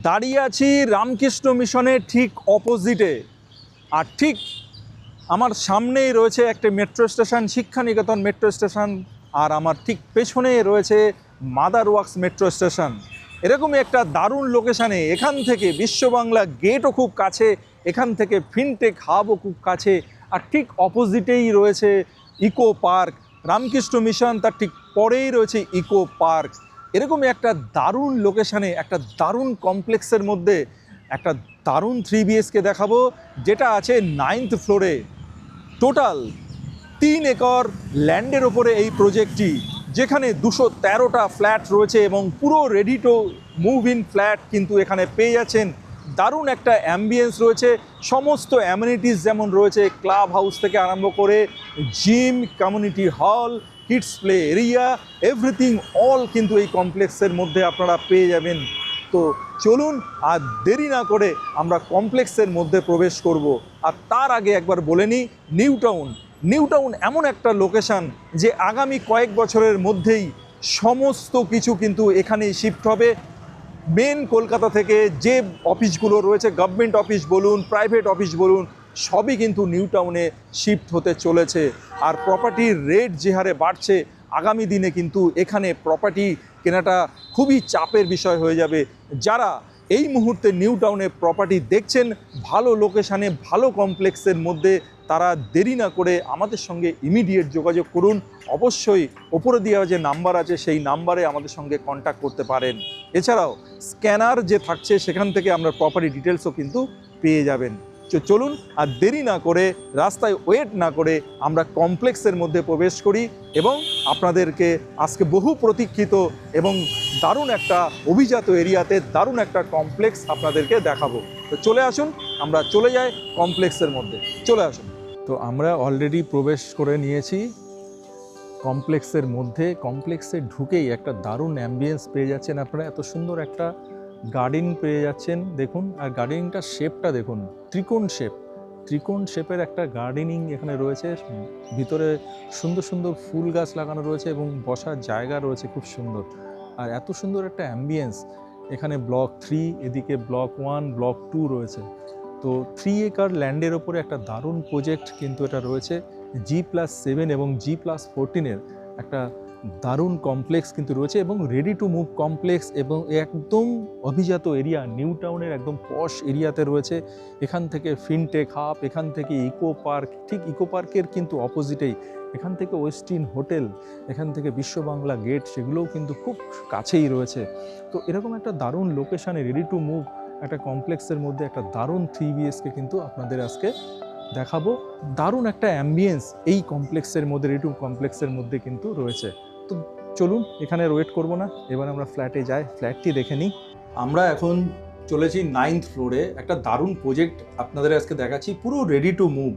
দাঁড়িয়ে আছি রামকৃষ্ণ মিশনের ঠিক অপোজিটে। আর ঠিক আমার সামনেই রয়েছে একটা মেট্রো স্টেশন, শিক্ষানিকেতন মেট্রো স্টেশন। আর আমার ঠিক পেছনেই রয়েছে মাদার ওয়ার্কস মেট্রো স্টেশন। এরকমই একটা দারুণ লোকেশানে, এখান থেকে বিশ্ববাংলা গেটও খুব কাছে, এখান থেকে ফিনটেক হাবও খুব কাছে। আর ঠিক অপোজিটেই রয়েছে ইকো পার্ক। রামকৃষ্ণ মিশন তার ঠিক পরেই রয়েছে ইকো পার্ক। এরকমই একটা দারুণ লোকেশানে, একটা দারুণ কমপ্লেক্সের মধ্যে একটা দারুণ 3 BHK দেখাবো, যেটা আছে 9th ফ্লোরে। টোটাল 3 একর ল্যান্ডের ওপরে এই প্রজেক্টটি, যেখানে 213টা ফ্ল্যাট রয়েছে এবং পুরো ready to move in flat কিন্তু এখানে পেয়ে যাচ্ছেন। দারুণ একটা অ্যাম্বিয়েন্স রয়েছে, সমস্ত অ্যামিনিটিস যেমন রয়েছে, ক্লাব হাউস থেকে আরম্ভ করে gym, community hall, kids play area, everything all কিন্তু এই কমপ্লেক্সের মধ্যে আপনারা পেয়ে যাবেন। তো চলুন আর দেরি না করে আমরা কমপ্লেক্সের মধ্যে প্রবেশ করব। আর তার আগে একবার বলে নিই, নিউ টাউন এমন একটা লোকেশান যে আগামী কয়েক বছরের মধ্যেই সমস্ত কিছু কিন্তু এখানেই শিফট হবে। মেন কলকাতা থেকে যে অফিসগুলো রয়েছে, গভর্নমেন্ট অফিস বলুন, প্রাইভেট অফিস বলুন, সবই কিন্তু নিউ টাউনে শিফট হতে চলেছে। আর প্রপার্টির রেট যে হারে বাড়ছে, আগামী দিনে কিন্তু এখানে প্রপার্টি কেনাটা খুবই চাপের বিষয় হয়ে যাবে। যারা এই মুহূর্তে নিউ টাউনে প্রপার্টি দেখছেন ভালো লোকেশানে, ভালো কমপ্লেক্সের মধ্যে, তারা দেরি না করে আমাদের সঙ্গে ইমিডিয়েট যোগাযোগ করুন। অবশ্যই ওপরে দেওয়া যে নাম্বার আছে সেই নাম্বারে আমাদের সঙ্গে কন্ট্যাক্ট করতে পারেন। এছাড়াও স্ক্যানার যে থাকছে সেখান থেকে আমরা প্রপার্টি ডিটেলসও কিন্তু পেয়ে যাবেন। চলুন আর দেরি না করে, রাস্তায় ওয়েট না করে আমরা কমপ্লেক্সের মধ্যে প্রবেশ করি এবং আপনাদেরকে আজকে বহু প্রতীক্ষিত এবং দারুণ একটা অভিজাত এরিয়াতে দারুণ একটা কমপ্লেক্স আপনাদেরকে দেখাবো। তো চলে আসুন, আমরা চলে যাই কমপ্লেক্সের মধ্যে। চলে আসুন। তো আমরা অলরেডি প্রবেশ করে নিয়েছি কমপ্লেক্সের মধ্যে। কমপ্লেক্সে ঢুকেই একটা দারুণ অ্যাম্বিয়েন্স পেয়ে যাচ্ছেন আপনারা। এত সুন্দর একটা গার্ডেন পেয়ে যাচ্ছেন দেখুন। আর গার্ডেনিংটার শেপটা দেখুন, ত্রিকোণ শেপের একটা গার্ডেনিং এখানে রয়েছে। ভিতরে সুন্দর সুন্দর ফুল গাছ লাগানো রয়েছে এবং বসার জায়গা রয়েছে খুব সুন্দর। আর এত সুন্দর একটা অ্যাম্বিয়েন্স এখানে। ব্লক 3, এদিকে ব্লক 1, ব্লক 2 রয়েছে। তো 3 একর ল্যান্ডের ওপরে একটা দারুণ প্রজেক্ট কিন্তু এটা রয়েছে। G+7 এবং G+14 একটা দারুণ কমপ্লেক্স কিন্তু রয়েছে এবং রেডি টু মুভ কমপ্লেক্স এবং একদম অভিজাত এরিয়া, নিউ টাউনের একদম পশ এরিয়াতে রয়েছে। এখান থেকে ফিনটেক হাব, এখান থেকে ইকো পার্ক, ঠিক ইকো পার্কের কিন্তু অপোজিটেই এখান থেকে ওয়েস্টিন হোটেল, এখান থেকে বিশ্ববাংলা গেট, সেগুলোও কিন্তু খুব কাছেই রয়েছে। তো এরকম একটা দারুণ লোকেশানে রেডি টু মুভ একটা কমপ্লেক্সের মধ্যে একটা দারুণ 3 BHK কিন্তু আপনাদের আজকে দেখাবো। দারুণ একটা অ্যাম্বিয়েন্স এই কমপ্লেক্সের মধ্যে, রেডি টু কমপ্লেক্সের মধ্যে কিন্তু রয়েছে। তো চলুন, এখানে ওয়েট করব না, এবার আমরা ফ্ল্যাটে যাই, ফ্ল্যাটটি দেখে নিই। আমরা এখন চলেছি 9th ফ্লোরে। একটা দারুণ প্রজেক্ট আপনাদের আজকে দেখাচ্ছি, পুরো রেডি টু মুভ।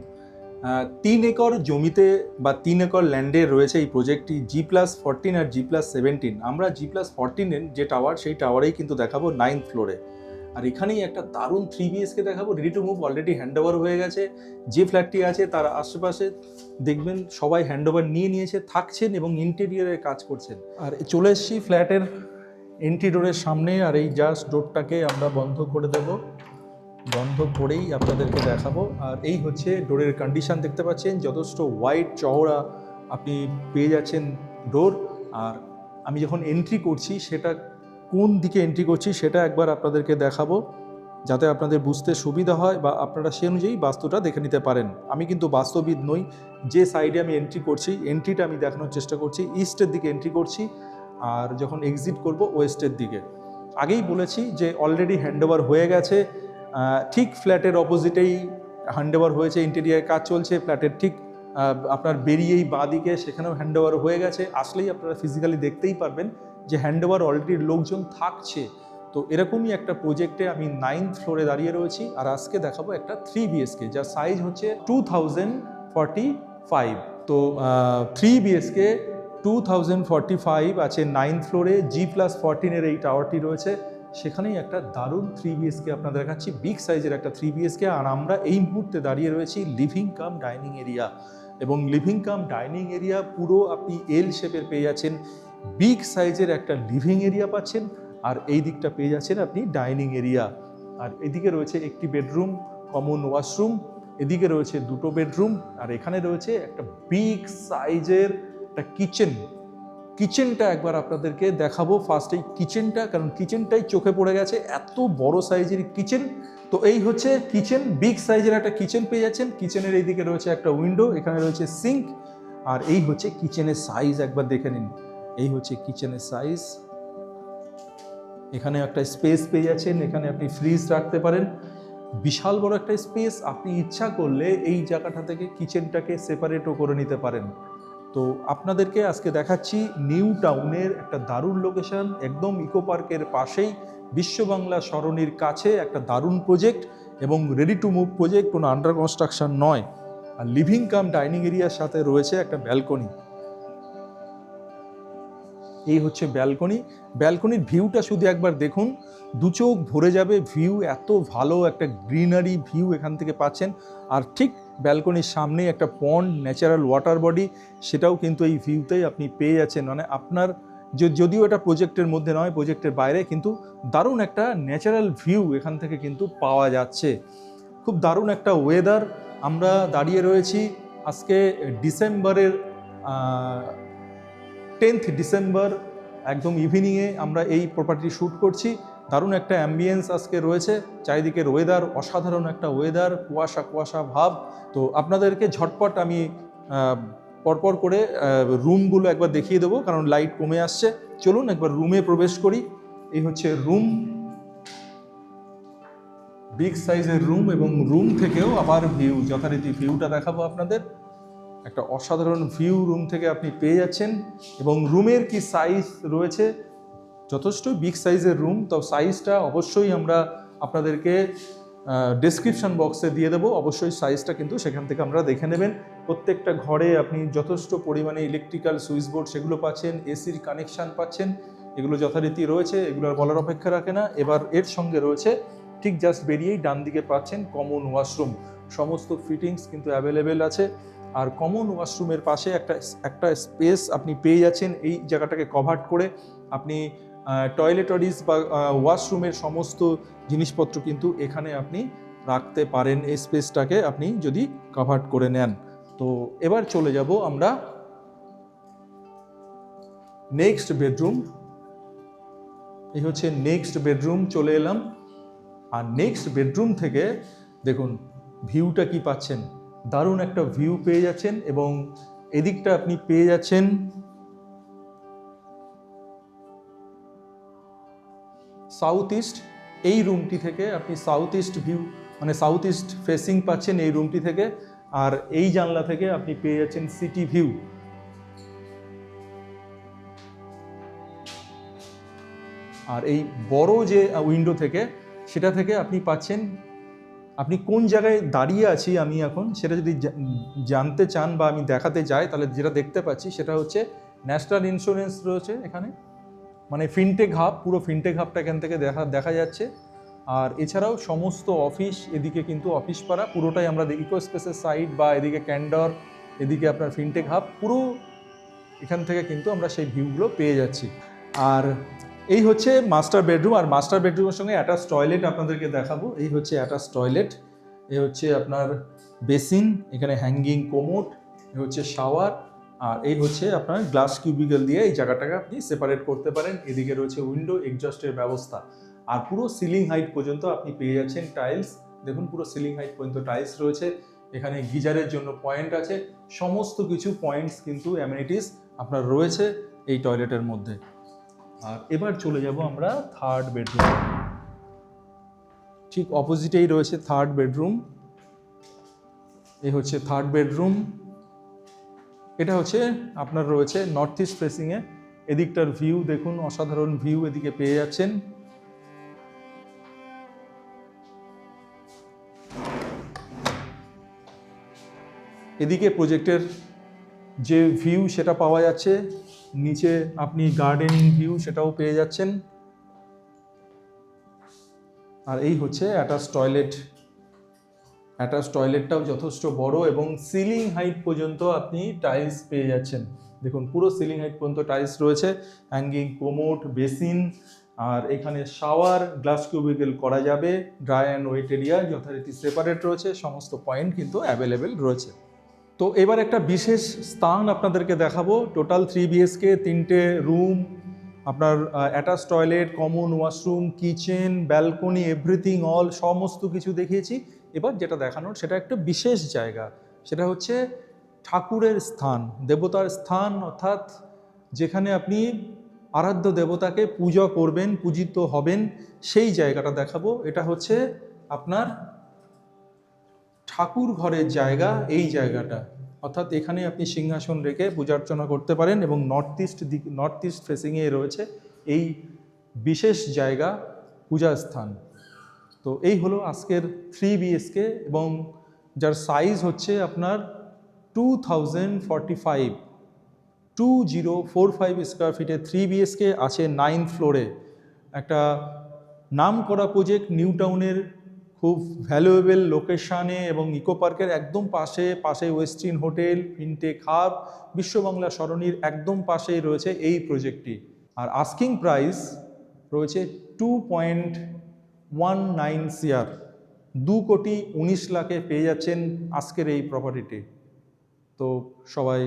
3 একর জমিতে বা 3 একর ল্যান্ডে রয়েছে এই প্রজেক্টটি। G+14 আর G+17। আমরা G+14 যে টাওয়ার, সেই টাওয়ারেই কিন্তু দেখাবো 9th ফ্লোরে। আর এখানেই একটা দারুণ 3 BHK দেখাবো, ready to move. Already handover হয়ে গেছে। যে ফ্ল্যাটটি আছে তার আশেপাশে দেখবেন সবাই হ্যান্ডওভার নিয়ে নিয়েছে, থাকছেন এবং ইন্টেরিয়রের কাজ করছেন। আর চলে এসেছি ফ্ল্যাটের এন্ট্রি ডোরের সামনে। আর এই জাস্ট ডোরটাকে আমরা বন্ধ করে দেব, বন্ধ করেই আপনাদেরকে দেখাবো। আর এই হচ্ছে ডোরের কন্ডিশন, দেখতে পাচ্ছেন যথেষ্ট ওয়াইড চওড়া আপনি পেয়ে যাচ্ছেন ডোর। আর আমি যখন এন্ট্রি করছি, সেটা কোন দিকে এন্ট্রি করছি সেটা একবার আপনাদেরকে দেখাবো, যাতে আপনাদের বুঝতে সুবিধা হয় বা আপনারা সে অনুযায়ী বাস্তুটা দেখে নিতে পারেন। আমি কিন্তু বাস্তবিদ নই। যে সাইডে আমি এন্ট্রি করছি, এন্ট্রিটা আমি দেখানোর চেষ্টা করছি। ইস্টের দিকে এন্ট্রি করছি আর যখন এক্সিট করব ওয়েস্টের দিকে। আগেই বলেছি যে অলরেডি হ্যান্ডওভার হয়ে গেছে। ঠিক ফ্ল্যাটের অপোজিটেই হ্যান্ডওভার হয়েছে, ইন্টেরিয়ার কাজ চলছে। ফ্ল্যাটের ঠিক আপনার বেরিয়েই বাঁ দিকে সেখানেও হ্যান্ডওভার হয়ে গেছে। আসলেই আপনারা ফিজিক্যালি দেখতেই পারবেন যে হ্যান্ডওভার অলরেডি লোকজন থাকছে। তো এরকমই একটা প্রজেক্টে আমি 9th ফ্লোরে দাঁড়িয়ে রয়েছি। আর আজকে দেখাবো একটা 3 BHK, যার সাইজ হচ্ছে 2045। তো 3 BHK 2045 আছে 9th ফ্লোরে। G+14 এই টাওয়ারটি রয়েছে, সেখানেই একটা দারুণ 3 BHK আপনাদের দেখাচ্ছি, বিগ সাইজের একটা 3 BHK। আর আমরা এই মুহূর্তে দাঁড়িয়ে রয়েছি লিভিং কাম ডাইনিং এরিয়া। এবং লিভিং কাম ডাইনিং এরিয়া পুরো আপনি এল শেপের পেয়ে যাচ্ছেন, বিগ সাইজের একটা লিভিং এরিয়া পাচ্ছেন। আর এই দিকটা পেয়ে যাচ্ছেন আপনি ডাইনিং এরিয়া। আর এদিকে রয়েছে একটি বেডরুম, কমন ওয়াশরুম, এদিকে রয়েছে দুটো বেডরুম, আর এখানে রয়েছে একটা বিগ সাইজের একটা কিচেনটা একবার আপনাদেরকে দেখাবো। ফার্স্ট এই কিচেনটা, কারণ কিচেনটাই চোখে পড়ে গেছে, এত বড় সাইজের কিচেন। তো এই হচ্ছে কিচেন, বিগ সাইজের একটা কিচেন পেয়ে যাচ্ছেন। কিচেনের এইদিকে রয়েছে একটা উইন্ডো, এখানে রয়েছে সিঙ্ক, আর এই হচ্ছে কিচেনের সাইজ, একবার দেখে নিন। এই হচ্ছে কিচেনের সাইজ। এখানে একটা স্পেস পেয়ে যাচ্ছেন, এখানে আপনি ফ্রিজ রাখতে পারেন, বিশাল বড় একটা স্পেস। আপনি ইচ্ছা করলে এই জায়গাটা থেকে কিচেনটাকে সেপারেটও করে নিতে পারেন। তো আপনাদেরকে আজকে দেখাচ্ছি নিউ টাউনের একটা দারুণ লোকেশন, একদম ইকো পার্কের পাশেই, বিশ্ব বাংলা সরণির কাছে একটা দারুণ প্রজেক্ট এবং রেডি টু মুভ প্রজেক্ট, কোনো আন্ডার কনস্ট্রাকশন নয়। আর লিভিং কাম ডাইনিং এরিয়ার সাথে রয়েছে একটা ব্যালকনি। এই হচ্ছে ব্যালকনির ভিউটা শুধু একবার দেখুন, দু চোখ ভরে যাবে ভিউ, এত ভালো একটা গ্রিনারি ভিউ এখান থেকে পাচ্ছেন। আর ঠিক ব্যালকনির সামনেই একটা পন্ড, ন্যাচারাল ওয়াটার বডি, সেটাও কিন্তু এই ভিউতেই আপনি পেয়ে যাচ্ছেন। মানে আপনার যদিও এটা প্রজেক্টের মধ্যে নয়, প্রজেক্টের বাইরে, কিন্তু দারুণ একটা ন্যাচারাল ভিউ এখান থেকে কিন্তু পাওয়া যাচ্ছে। খুব দারুণ একটা ওয়েদার। আমরা দাঁড়িয়ে রয়েছি আজকে ডিসেম্বরের 10th ডিসেম্বর, একদম ইভিনিংয়ে আমরা এই প্রপার্টি শ্যুট করছি। দারুণ একটা অ্যাম্বিয়েন্স আজকে রয়েছে, চারিদিকের ওয়েদার অসাধারণ একটা ওয়েদার, কুয়াশা ভাব। তো আপনাদেরকে ঝটপট আমি পরপর করে রুমগুলো একবার দেখিয়ে দেবো, কারণ লাইট কমে আসছে। চলুন একবার রুমে প্রবেশ করি। এই হচ্ছে রুম, বিগ সাইজের রুম, এবং রুম থেকেও আবার ভিউ, যথারীতি ভিউটা দেখাবো আপনাদের। একটা অসাধারণ ভিউ রুম থেকে আপনি পেয়ে যাচ্ছেন। এবং রুমের কি সাইজ রয়েছে, যথেষ্ট বিগ সাইজের রুম। তো সাইজটা অবশ্যই আমরা আপনাদেরকে ডেসক্রিপশন বক্সে দিয়ে দেবো, অবশ্যই সাইজটা কিন্তু সেখান থেকে আমরা দেখে নেবেন। প্রত্যেকটা ঘরে আপনি যথেষ্ট পরিমাণে ইলেকট্রিক্যাল সুইচ বোর্ড সেগুলো পাচ্ছেন, এসির কানেকশান পাচ্ছেন, এগুলো যথারীতি রয়েছে, এগুলো আর বলার অপেক্ষা রাখে না। এবার এর সঙ্গে রয়েছে, ঠিক জাস্ট বেরিয়েই ডান দিকে পাচ্ছেন কমন ওয়াশরুম, সমস্ত ফিটিংস কিন্তু অ্যাভেলেবেল আছে। আর কমন ওয়াশরুমের পাশে একটা স্পেস আপনি পেয়ে যাচ্ছেন, এই জায়গাটাকে কভার করে আপনি টয়লেটরিজ বা ওয়াশরুমের সমস্ত জিনিসপত্র কিন্তু এখানে আপনি রাখতে পারেন, এই স্পেসটাকে আপনি যদি কভার করে নেন। তো এবার চলে যাব আমরা নেক্সট বেডরুম। এই হচ্ছে নেক্সট বেডরুম, চলে এলাম। আর নেক্সট বেডরুম থেকে দেখুন ভিউটা কি পাচ্ছেন, দারুণ একটা ভিউ পেয়ে যাচ্ছেন। এবং এদিকটা আপনি পেয়ে যাচ্ছেন সাউথ ইস্ট। এই রুমটি থেকে আপনি সাউথ ইস্ট ভিউ, মানে সাউথ ইস্ট ফেসিং পাচ্ছেন এই রুমটি থেকে। আর এই জানলা থেকে আপনি পেয়ে যাচ্ছেন সিটি ভিউ। আর এই বড় যে উইন্ডো থেকে, সেটা থেকে আপনি পাচ্ছেন, আপনি কোন জায়গায় দাঁড়িয়ে আছি আমি এখন, সেটা যদি জানতে চান বা আমি দেখাতে যাই, তাহলে যেটা দেখতে পাচ্ছি সেটা হচ্ছে ন্যাশনাল ইন্স্যুরেন্স রয়েছে এখানে, মানে ফিনটেক হাব, পুরো ফিনটেক হাবটা এখান থেকে দেখা যাচ্ছে। আর এছাড়াও সমস্ত অফিস, এদিকে কিন্তু অফিস পাড়া পুরোটাই আমরা ইকো স্পেসের সাইড, বা এদিকে ক্যান্ডর, এদিকে আপনার ফিনটেক হাব, পুরো এখান থেকে কিন্তু আমরা সেই ভিউগুলো পেয়ে যাচ্ছি। আর এই হচ্ছে মাস্টার বেডরুম, আর মাস্টার বেডরুমের সঙ্গে অ্যাটাচ টয়লেট আপনাদেরকে দেখাবো। এই হচ্ছে অ্যাটাচ টয়লেট, এই হচ্ছে আপনার বেসিন, এখানে হ্যাঙ্গিং কোমোড, এই হচ্ছে শাওয়ার, আর এই হচ্ছে আপনার গ্লাস কিউবিকল দিয়ে এই জায়গাটাকে আপনি সেপারেট করতে পারেন। এদিকে রয়েছে উইন্ডো, এক্সজস্টের ব্যবস্থা। আর পুরো সিলিং হাইট পর্যন্ত আপনি পেয়ে যাচ্ছেন টাইলস। দেখুন পুরো সিলিং হাইট পর্যন্ত টাইলস রয়েছে। এখানে গিজারের জন্য পয়েন্ট আছে, সমস্ত কিছু পয়েন্টস কিন্তু অ্যামেনিটিস আপনার রয়েছে এই টয়লেটের মধ্যে। আর এবার চলে যাব আমরা থার্ড বেডরুম। ঠিক অপোজিটেই রয়েছে থার্ড বেডরুম। এই হচ্ছে থার্ড বেডরুম। এটা হচ্ছে আপনার রয়েছে নর্থ ইস্ট ফেসিংয়ে। এদিকটার ভিউ দেখুন, অসাধারণ ভিউ এদিকে পেয়ে যাচ্ছেন। এদিকে প্রজেক্টের যে ভিউ সেটা পাওয়া যাচ্ছে, নিচে আপনি গার্ডেনিং ভিউ সেটাও পেয়ে যাচ্ছেন। আর এই হচ্ছে অ্যাটাচ টয়লেট। অ্যাটাচ টয়লেটটাও যথেষ্ট বড়, এবং সিলিং হাইট পর্যন্ত আপনি টাইলস পেয়ে যাচ্ছেন। দেখুন পুরো সিলিং হাইট পর্যন্ত টাইলস রয়েছে, হ্যাঙ্গিং কোমোড, বেসিন, আর এখানে শাওয়ার, গ্লাস কিউবিকল করা যাবে, ড্রাই অ্যান্ড ওয়েট এরিয়া যথারীতি সেপারেট রয়েছে, সমস্ত পয়েন্ট কিন্তু অ্যাভেলেবেল রয়েছে। তো এবার একটা বিশেষ স্থান আপনাদেরকে দেখাবো। টোটাল 3 BHK, 3টে রুম, আপনার attach toilet, common washroom, kitchen, balcony, everything all সমস্ত কিছু দেখিয়েছি। এবার যেটা দেখানোর সেটা একটা বিশেষ জায়গা, সেটা হচ্ছে ঠাকুরের স্থান, দেবতার স্থান, অর্থাৎ যেখানে আপনি আরাধ্য দেবতাকে পূজা করবেন, পূজিত হবেন, সেই জায়গাটা দেখাবো। এটা হচ্ছে আপনার ঠাকুর ঘরের জায়গা, এই জায়গাটা, অর্থাৎ এখানে আপনি সিংহাসন রেখে পূজা অর্চনা করতে পারেন এবং নর্থ ইস্ট ফেসিংয়ে রয়েছে এই বিশেষ জায়গা, পূজা স্থান। তো এই হলো আজকের 3 BHK এবং যার সাইজ হচ্ছে আপনার 2045 স্কোয়ার ফিটে 3 BHK আছে 9th ফ্লোরে। একটা নাম করা প্রজেক্ট, নিউ টাউনের খুব ভ্যালুয়েবল লোকেশানে এবং ইকো পার্কের একদম পাশে ওয়েস্টিন হোটেল, ফিনটেক হাব, বিশ্ববাংলা সরণির একদম পাশেই রয়েছে এই প্রজেক্টটি। আর আস্কিং প্রাইস রয়েছে 2.19 CR, 2,19,00,000-এ পেয়ে যাচ্ছেন আজকের এই প্রপার্টিটি। তো সবাই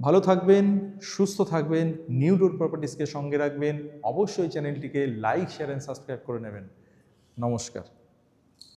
ভালো থাকবেন, সুস্থ থাকবেন, নিউ ডোর প্রপার্টিসকে সঙ্গে রাখবেন, অবশ্যই চ্যানেলটিকে লাইক, শেয়ার অ্যান্ড সাবস্ক্রাইব করে নেবেন। নমস্কার।